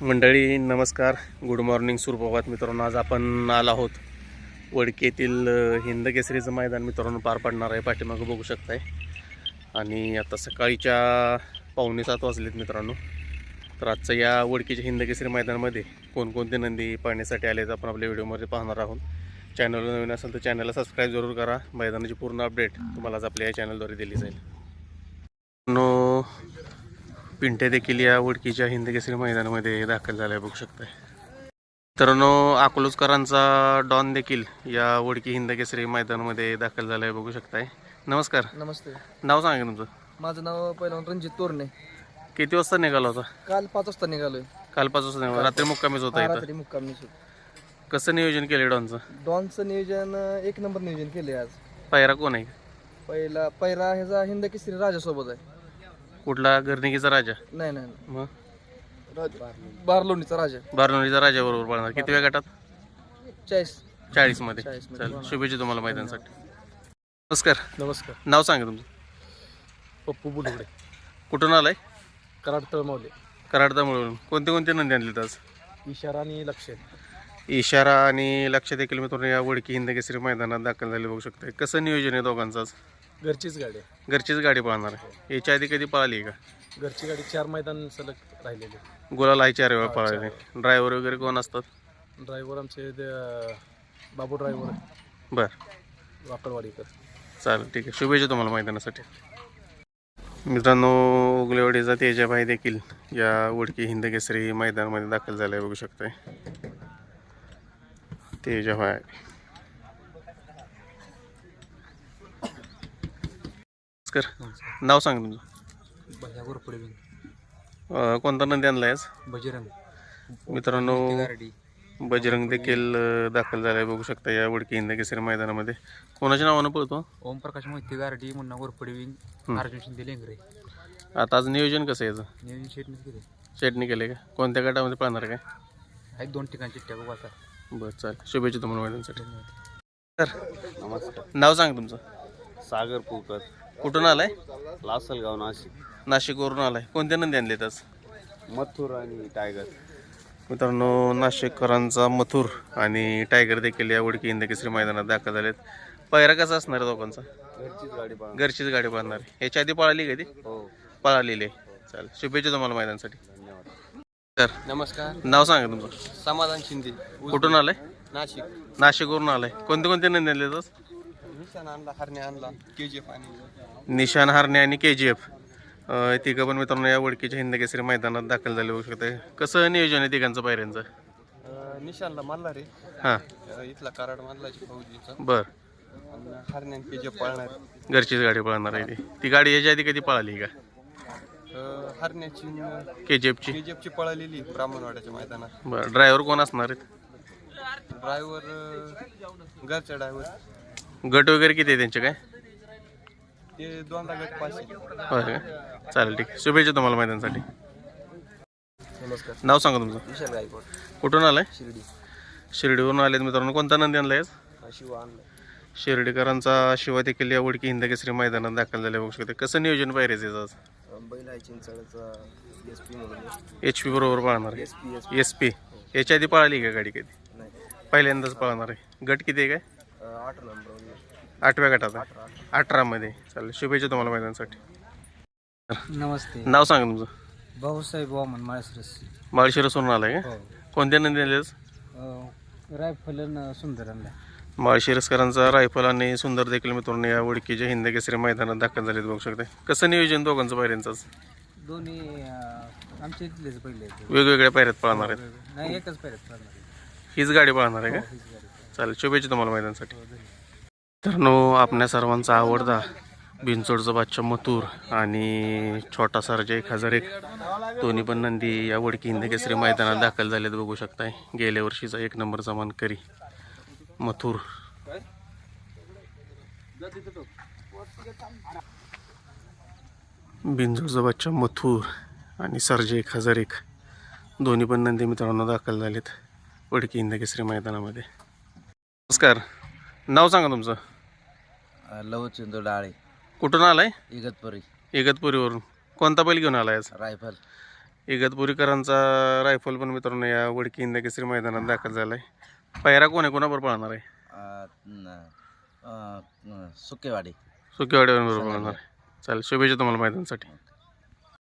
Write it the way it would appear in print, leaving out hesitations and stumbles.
मंडळी नमस्कार, good morning, सुप्रभात मित्रांनो. आज आपण आलो आहोत वडकी येथील हिंद केसरीचं मैदान मित्रांनो पार पडणार आहे. पाठीमागं बघू शकताय. आणि आता सकाळीच्या 6:45 वाजलेत मित्रांनो. तर आजच्या या वडकीच्या हिंद केसरी मैदानामध्ये कोणकोणते नंदी पाहण्यासाठी आले तर आपण आपल्या व्हिडिओमध्ये पाहणार आहोत. चॅनलवर नवीन असेल तर चॅनलला सबस्क्राईब जरूर करा. मैदानाची पूर्ण अपडेट तुम्हाला आज आपल्या या चॅनलद्वारे दिली जाईल. पिंटे देखील या वडकीच्या हिंद केसरी मैदानामध्ये दाखल झाला आहे, बघू शकताय. मित्रांनो अकलूजकरांचा डॉन देखील या वडकी हिंद केसरी मैदानामध्ये दाखल झाला आहे, बघू शकताय. नमस्कार. नमस्ते. नाव सांगा तुमचं. माझं नाव पहिलवान रणजित तोरणे. किती वाजता निघाला होता? काल 5 वाजता निघालोय. काल 5 वाजता निघाला. रात्री मुक्कामीच होता इथं. रात्री मुक्कामी. कसं नियोजन केलं डॉनचं? डॉनचं नियोजन एक नंबर नियोजन केले आज. पायरा कोण आहे? पहिला ह्याचा हिंद केसरी राजा सोबत आहे. कुठला? गर्निकीचा राजा? नाही नाही, मग बारलोणीचा राजा. बारनोलीचा राजा बरोबर पळणार. किती वेळ गटात? 40 मध्ये. 40 चल, शुभेच्छा तुम्हाला मैदानासाठी. नमस्कार. नमस्कार. नाव सांगा तुमचं. पप्पू बुडवडे. कुठून आलाय? कराड तळमवले. कराडतामुळून. कोणते कोणते नंदी आणलेत आज? इशारा आणि लक्ष. इशारा आणि लक्ष देखील मित्रांनो या वडकी हिंद केसरी मैदानात दाखल झाले, बघू शकताय. कसं नियोजन आहे दोघांचं आज? घरचीच गाडी. घरचीच गाडी पळणार आहे. याच्या आधी कधी पळाली का? घरची गाडी 4 मैदान सलग राहिलेली. गुलाल आहे 4 वेळा पळाले. ड्रायव्हर वगैरे कोण असतात? ड्रायव्हर आमचे बाबू ड्रायव्हर. बरं, वाकडवाडीकर. चालेल, ठीक आहे. शुभेच्छा तुम्हाला मैदानासाठी. मित्रांनो उगलेवाडीचा तेजाभाई देखील या वडकी हिंद केसरी मैदानामध्ये दाखल झाला आहे, बघू शकताय. तेजाभाई. नाव सांग तुमचं. कोणता नंदी आणलाय आज? बजरंग. मित्रांनो बजरंग देखील दाखल झालाय, बघू शकता या वडकी हिंद केसरी मैदानामध्ये. कोणाच्या नावानं पळतो? ओमप्रकाश मोहिते गारडी, मुन्ना गोरपडे विंग, अर्जुन शिंदे लेंगरे. आता आज नियोजन कसं आहे याचं? नियोजन शेटने केले. शेटने केले का? कोणत्या गटामध्ये पळणार काय? आहेत 2 ठिकाणचे टॅग आता. बरं, चालेल. शुभेच्छा तुम्हाला मैदानासाठी. धन्यवाद. नमस्कार. नाव सांग तुमचं. सागर पुकर. कुठून आलाय? लासलगाव, नाशिक. नाशिकवरून आलाय. कोणते नंदी आणलेत आज? मथुर आणि टायगर. मित्रांनो नाशिककरांचा मथुर आणि टायगर देखील या वडकी हिंद केसरी मैदानात दाखल झालेत. पायरा कसा असणार आहे दोघांचा? घरचीच गाडी पाहा. घरचीच गाडी पळणार आहे. याच्या आधी पळाली कधी? हो. पळालेली आहे. चालेल, शुभेच्छा तुम्हाला मैदानासाठी. धन्यवाद. तर नमस्कार. नाव सांगा तुमचं. समाधान शिंदे. कुठून आलाय? नाशिक. नाशिकवरून आलाय. कोणते कोणते नंदी आणलेत आज? निशाण आणला, हरणे आणला, KGF आणि निशान, हरणे आणि KGF तिघं पण मित्रांनो या वडकीच्या हिंद केसरी मैदानात दाखल झाले, बघू शकता. कसं नियोजन आहे तिघांचं पायऱ्यांचं? निशाणला मानला रे. हां, इथला कराड मानलाची फौजीचा. बरं. आणि हरणे आणि KGF पाळणार. घरचीच गाडी पळणार आहे ती गाडी. याच्या आधी कधी पळाली का? हरण्याची KGFची पळालेली ब्राह्मणवाड्याच्या मैदानात. बरं. ड्रायव्हर कोण असणार आहेत? ड्रायव्हर घरचा ड्रायव्हर. गट वगैरे किती आहे त्यांचे काय? ते 2दा गट पाशी. होय का? चालेल, ठीक आहे. शुभेच्छा तुम्हाला मैदानासाठी. नमस्कार. नाव सांगा तुमचं. विशाल गायकवाड. कुठून आलाय? शिर्डी. शिर्डीवरून आलेत मित्रांनो. कोणता नंदी आणलाय आज? शिव आणला. शिर्डीकरांचा शिवा देखील या वडकी हिंद केसरी मैदानात दाखल झाले, बघू शकते. कसं नियोजन पाहिजे आज? बैल आहे चिंचळचा SP म्हणून. HP बरोबर पळणार आहे. SP. याच्या आधी पळाली का गाडी कधी? नाही. पहिल्यांदाच पळणार आहे. गट किती आहे काय? 8 नंबर. 8व्या गटात आहे. 18 मध्ये. चालेल, शुभेच्छा तुम्हाला मैदानासाठी. नमस्ते. नाव सांगा तुमचं. भाऊसाहेब वामन माळशिरस. माळशिरसवरून आलाय का? कोणत्या नंदी आणले आज? रायफल सुंदर आणला. माळशिरसकरांचा रायफल आणि सुंदर देखील मित्रांनो या वडकीच्या हिंद केसरी मैदानात दाखल झालेत, बघू शकता. कसं नियोजन दोघांचं पायऱ्यांचं? दोन्ही आमच्या इथलेच पहिले. वेगवेगळ्या पायऱ्यात पळणार आहेत? नाही, एकच पायऱ्यात पळणार. हीच गाडी पळणार आहे का? चालेल, शुभेच्छा तुम्हाला मैदानासाठी. मित्रांनो आपल्या सर्वांचा आवडता बिनचोडचा बादशाह मथुर आणि छोटा सरजा 1001 दोन्ही पण नंदी या वडकी हिंद केसरी मैदानात दाखल झालेत, बघू शकताय. गेल्या वर्षीचा 1 नंबरचा मानकरी मथुर. बिनजोडचा बादशाह मथुर आणि सरजा 1001 दोन्ही पण नंदी मित्रांनो दाखल झालेत वडकी हिंद केसरी मैदानामध्ये. नमस्कार. नाव सांगा तुमचं. लवचिंद डाळे. कुठून आलाय? इगतपुरी. इगतपुरीवरून. कोणता बैल घेऊन आलाय आज? रायफल. इगतपुरीकरांचा रायफल पण मित्रांनो या वडकी हिंद केसरी मैदानात दाखल झाला आहे. पायरा कोणाबरोबर पळणार आहे? सुकेवाडी सुकेवाडीबरोबर पळणार आहे. चालेल, शुभेच्छा तुम्हाला मैदानासाठी.